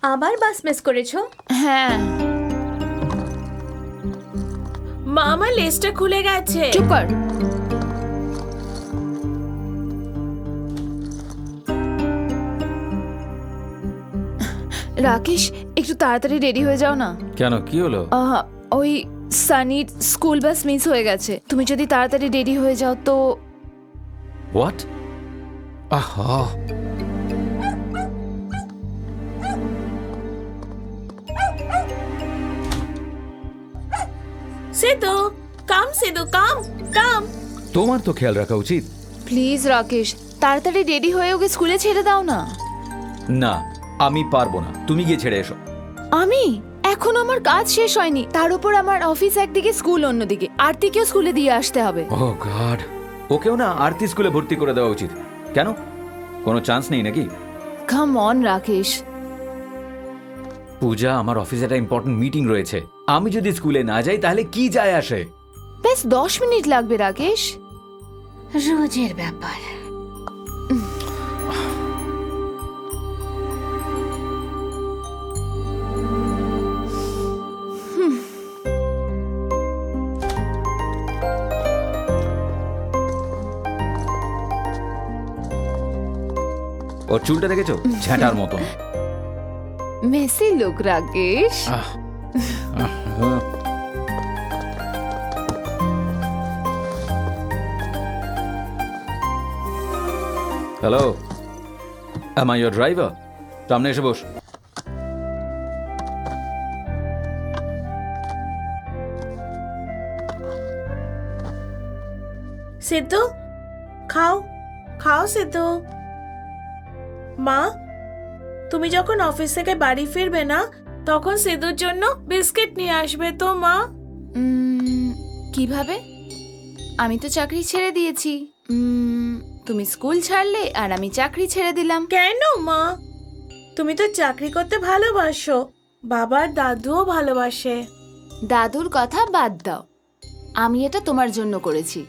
আবার bus miss করেছো? হ্যাঁ। মা, আমার লেজটা খুলে গেছে। চুপ কর। রাকেশ, একটু তাড়াতাড়ি রেডি হয়ে যাও না। কেন, কি হলো? ওই সানির স্কুল বাস মিস হয়ে গেছে। তুমি যদি তাড়াতাড়ি রেডি হয়ে যাও তো। হোয়াট? আহা, সিধু, কাম সিধু, কাম কাম। তোমার তো খেয়াল রাখা উচিত। প্লিজ রাকেশ, তাড়াতাড়ি রেডি হয়ে ওকে স্কুলে ছেড়ে দাও না। না, আমি পারবো না, তুমি গিয়ে ছেড়ে এসো। আমি এখন আমার কাজ শেষ হয়নি, তার উপর আমার অফিস একদিকে, স্কুল অন্যদিকে। আরতিকেও স্কুলে দিয়ে আসতে হবে। ও গড, ওকেও না আরতি স্কুলে ভর্তি করে দেওয়া উচিত। কেন, কোনো চান্স নেই নাকি? Come on Rakesh. পূজা, আমার অফিসে একটা ইম্পর্টেন্ট মিটিং রয়েছে। আমি যদি স্কুলে না যাই তাহলে কি যায় আসে? বেশ 10 মিনিট লাগবে রাকেশ। রোজের ব্যাপার। ওর চুলটা দেখেছো, ঝ্যাঁটার মতন। Messi look Rakesh. Hello, am I your driver? সামনে এসে বস। সিদ্ধু, খাও খাও সিদ্ধু। মা, তুমি যখন অফিস থেকে বাড়ি ফিরবে না, তখন সিদ্ধুর জন্য বিস্কিট নিয়ে আসবে তো মা। কিভাবে? আমি তো চাকরি ছেড়ে দিয়েছি। তুমি স্কুল ছাড়লে আর আমি চাকরি ছেড়ে দিলাম। কেন মা? তুমি তো চাকরি করতে ভালোবাসো, বাবার দাদুও ভালোবাসে। দাদুর কথা বাদ দাও, আমি এটা তোমার জন্য করেছি,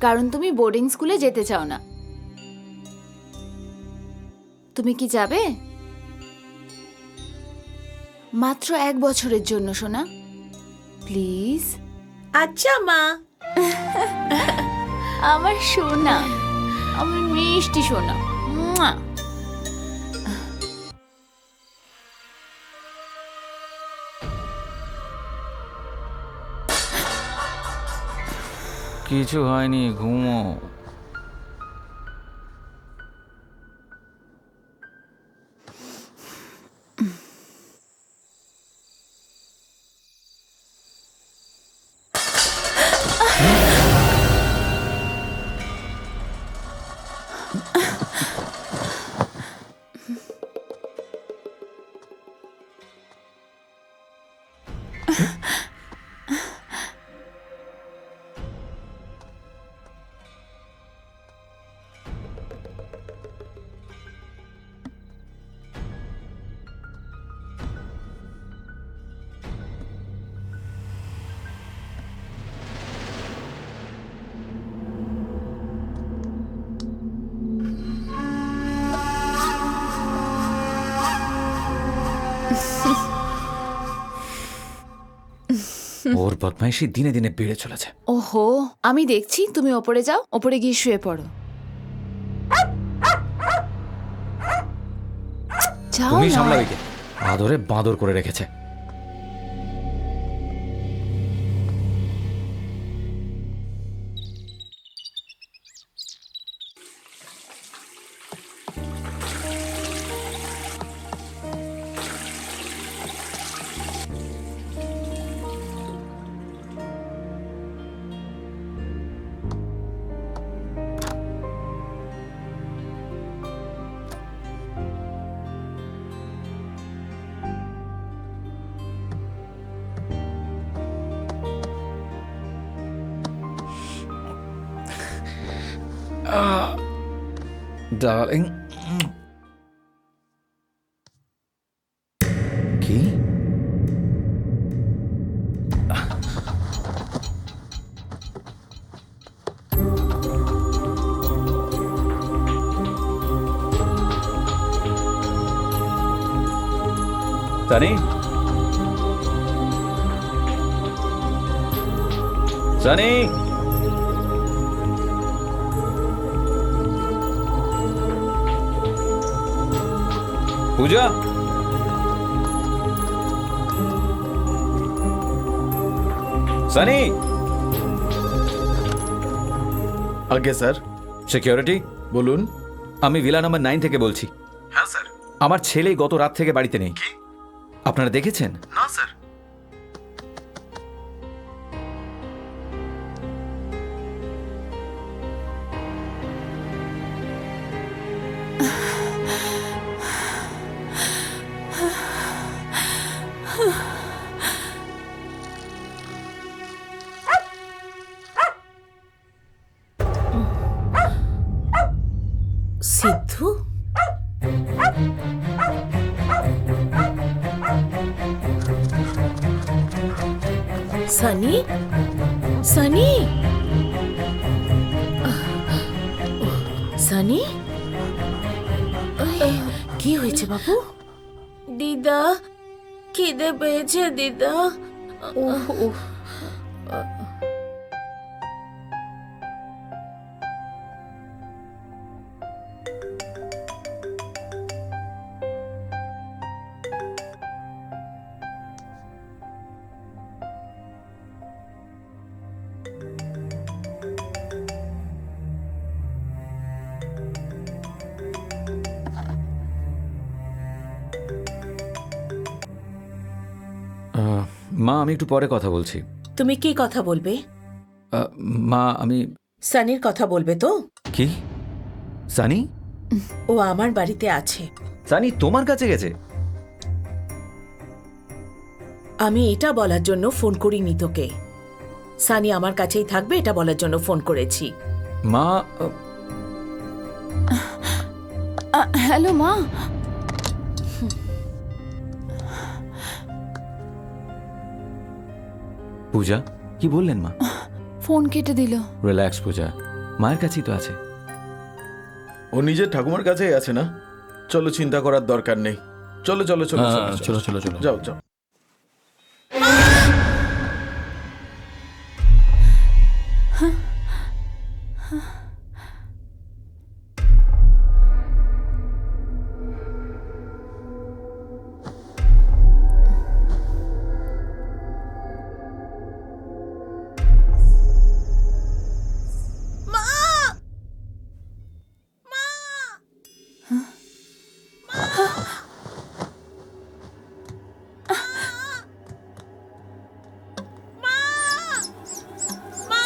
কারণ তুমি বোর্ডিং স্কুলে যেতে চাও না। তুমি কি যাবে? মাত্র 1 বছরের জন্য সোনা, প্লিজ। আচ্ছা মা। আমার সোনা, আমার মিষ্টি সোনা। মুয়া। কিছু হয়নি, ঘুমো। ওর বদমাইশি দিনে দিনে বেড়ে চলেছে। ওহো, আমি দেখছি তুমি ওপরে যাও, ওপরে গিয়ে শুয়ে পড়ো। যাও তুমি না। সামলাবে কে? আদরে বাঁদর করে রেখেছে। ডার্লিং, কি? সানি, সানি, পূজা, সানি। আগে স্যার। সিকিউরিটি, বলুন। আমি ভিলা নাম্বার 9 থেকে বলছি। হ্যাঁ স্যার। আমার ছেলে গত রাত থেকে বাড়িতে নেই। কি? আপনারা দেখেছেন? না স্যার। সিদ্ধু, সানি, সানি, সানি, কি হয়েছে বাবু? দিদা, খিদে পেয়েছে দিদা। মা, আমি একটু পরে কথা বলছি। তুমি কি কথা বলবে? মা, আমি। সানির কথা বলবে তো? কি? সানি? ও আমার বাড়িতে আছে। সানি তোমার কাছে গেছে? আমি এটা বলার জন্য ফোন করিনি তোকে। সানি আমার কাছেই থাকবে এটা বলার জন্য ফোন করেছি। মা, হ্যালো মা। পূজা, কি বললেন মা? ফোন কেটে দিল। রিল্যাক্স পূজা, মায়ের কাছেই তো আছে। ও নিজের ঠাকুমার কাছেই আছে না? চলো, চিন্তা করার দরকার নেই। চলো চলো চলো চলো, চলো, চলো। যাও যাও।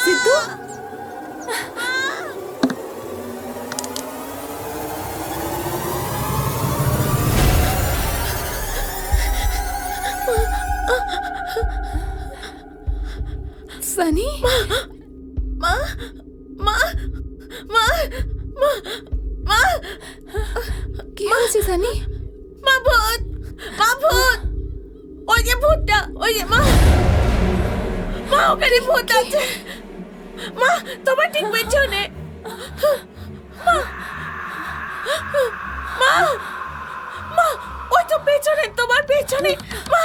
সিদ্ধু, সানি, মা, মা, মা, মা, মা, কি হয়েছে সানি? মা ভূত, মা ভূত, ওই যে ভূতটা, ওই যে মা, মা ওখানে ভূত আছে। মা, তোমার ঠিক পেছনে। মা, মা, ওই তো পেছনে, তোমার পেছনে। মা,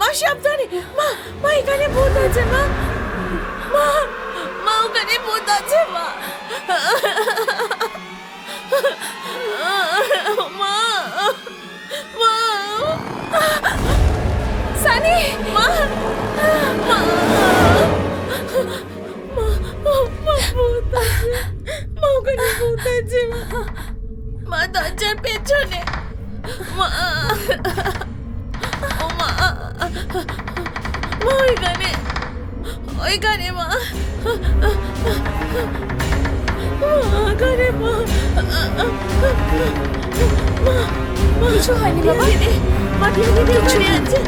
মা সাবধানে। মা, মা এখানে ভূত আছে। মা, মা, মা ওখানে ভূত আছে। মা, মা, মা, সানি, মা, মা, ভূত আছে। মা ওখানে ভূত আছে। মা দরজার পেছনে। মা, ও মা, মা ওইখানে, ওইখানে মা, ওখানে মা, কিছু হয়নি বাবা। মা ঠিক আছে।